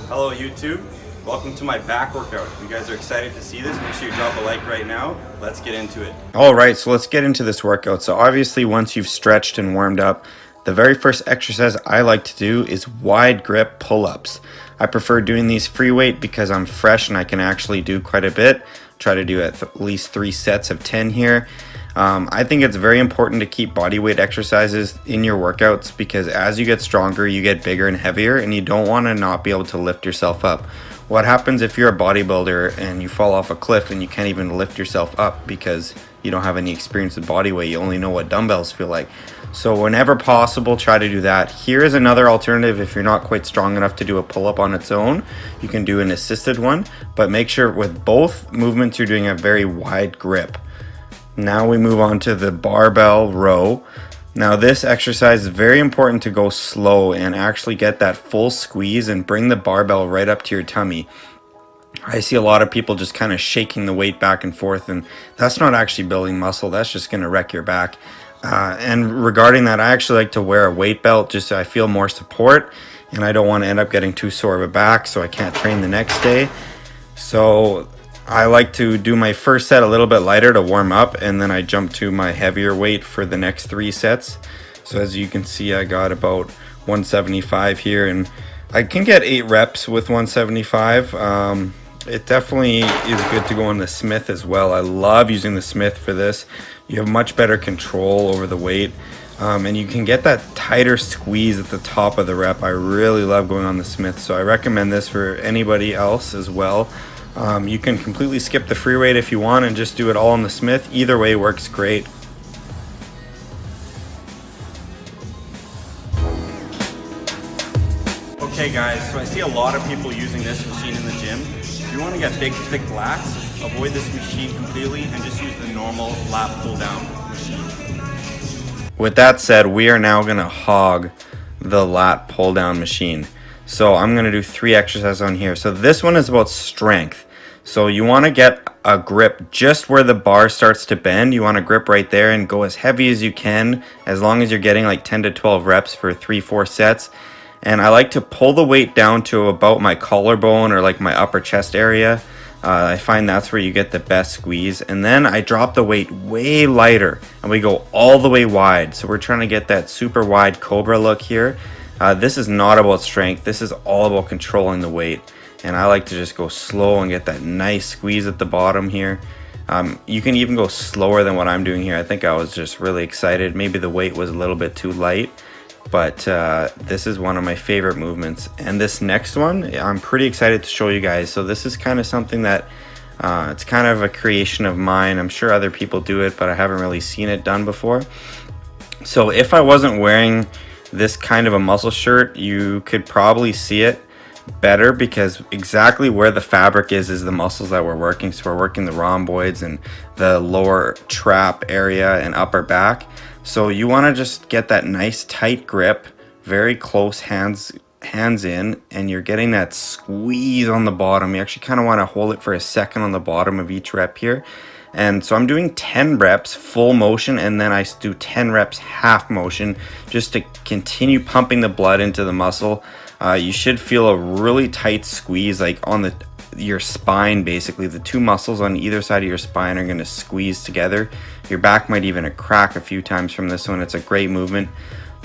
Hello YouTube, welcome to my back workout. If you guys are excited to see this, make sure you drop a like right now. Let's get into it. Alright, so let's get into this workout. So obviously once you've stretched and warmed up, the very first exercise I like to do is wide grip pull-ups. I prefer doing these free weight because I'm fresh and I can actually do quite a bit. Try to do at least 3 sets of 10 here. I think it's very important to keep body weight exercises in your workouts because as you get stronger, you get bigger and heavier, and you don't want to not be able to lift yourself up. What happens if you're a bodybuilder and you fall off a cliff and you can't even lift yourself up because you don't have any experience with body weight? You only know what dumbbells feel like. So whenever possible, try to do that. Here is another alternative. If you're not quite strong enough to do a pull-up on its own, you can do an assisted one, but make sure with both movements you're doing a very wide grip. Now we move on to the barbell row. Now this exercise is very important to go slow and actually get that full squeeze and bring the barbell right up to your tummy. I see a lot of people just kind of shaking the weight back and forth, and that's not actually building muscle. That's just going to wreck your back. And regarding that, I actually like to wear a weight belt just so I feel more support, and I don't want to end up getting too sore of a back so I can't train the next day. So I like to do my first set a little bit lighter to warm up, and then I jump to my heavier weight for the next 3 sets. So as you can see, I got about 175 here, and I can get 8 reps with 175. It definitely is good to go on the Smith as well. I love using the Smith for this. You have much better control over the weight, and you can get that tighter squeeze at the top of the rep. I really love going on the Smith, so I recommend this for anybody else as well. You can completely skip the free weight if you want and just do it all on the Smith. Either way works great. Okay guys, so I see a lot of people using this machine in the gym. If you want to get big thick lats, avoid this machine completely and just use the normal lat pull down machine. With that said, we are now going to hog the lat pull down machine. So I'm going to do 3 exercises on here. So this one is about strength. So you want to get a grip just where the bar starts to bend. You want to grip right there and go as heavy as you can, as long as you're getting like 10 to 12 reps for 3-4 sets. And I like to pull the weight down to about my collarbone or like my upper chest area. I find that's where you get the best squeeze. And then I drop the weight way lighter and we go all the way wide. So we're trying to get that super wide cobra look here. This is not about strength. This is all about controlling the weight. And I like to just go slow and get that nice squeeze at the bottom here. You can even go slower than what I'm doing here. I think I was just really excited. Maybe the weight was a little bit too light, but this is one of my favorite movements. And this next one, I'm pretty excited to show you guys. So this is kind of something that it's kind of a creation of mine. I'm sure other people do it, but I haven't really seen it done before. So if I wasn't wearing this kind of a muscle shirt, you could probably see it better because exactly where the fabric is the muscles that we're working. So we're working the rhomboids and the lower trap area and upper back. So you want to just get that nice tight grip, very close hands in, and you're getting that squeeze on the bottom. You actually kind of want to hold it for a second on the bottom of each rep here. And so I'm doing 10 reps full motion, and then I do 10 reps half motion just to continue pumping the blood into the muscle. You should feel a really tight squeeze like on your spine. Basically the 2 muscles on either side of your spine are going to squeeze together. Your back might even crack a few times from this one. It's a great movement.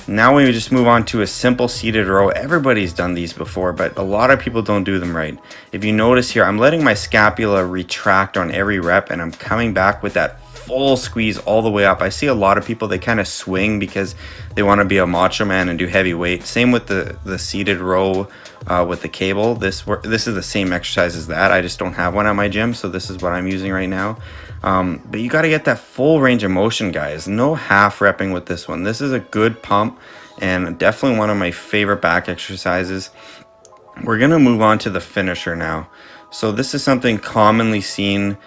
Now we just move on to a simple seated row. Everybody's done these before, but a lot of people don't do them right. If you notice here, I'm letting my scapula retract on every rep, and I'm coming back with that full squeeze all the way up. I see a lot of people, they kind of swing because they want to be a macho man and do heavy weight. Same with the seated row with the cable. This is the same exercise as that. I just don't have one at my gym, so this is what I'm using right now. But you got to get that full range of motion, guys. No half repping with this one. This is a good pump and definitely one of my favorite back exercises. We're going to move on to the finisher now. So this is something commonly seen.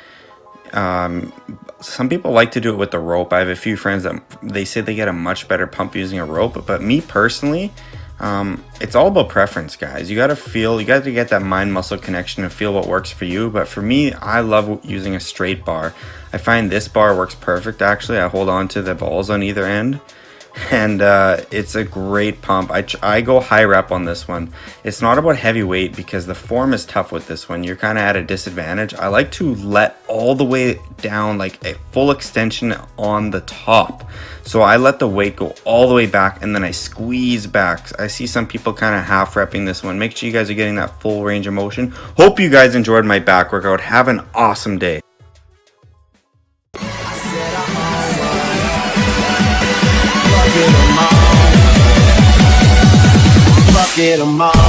Some people like to do it with the rope. I have a few friends that they say they get a much better pump using a rope, but me personally, it's all about preference, guys. You got to get that mind muscle connection and feel what works for you. But for me, I love using a straight bar. I find this bar works perfect. Actually, I hold on to the balls on either end and it's a great pump. I go high rep on this one. It's not about heavy weight because the form is tough with this one. You're kind of at a disadvantage. I like to let all the way down, like a full extension on the top. So I let the weight go all the way back and then I squeeze back. I see some people kind of half repping this one. Make sure you guys are getting that full range of motion. Hope you guys enjoyed my back workout. Have an awesome day. Get 'em all.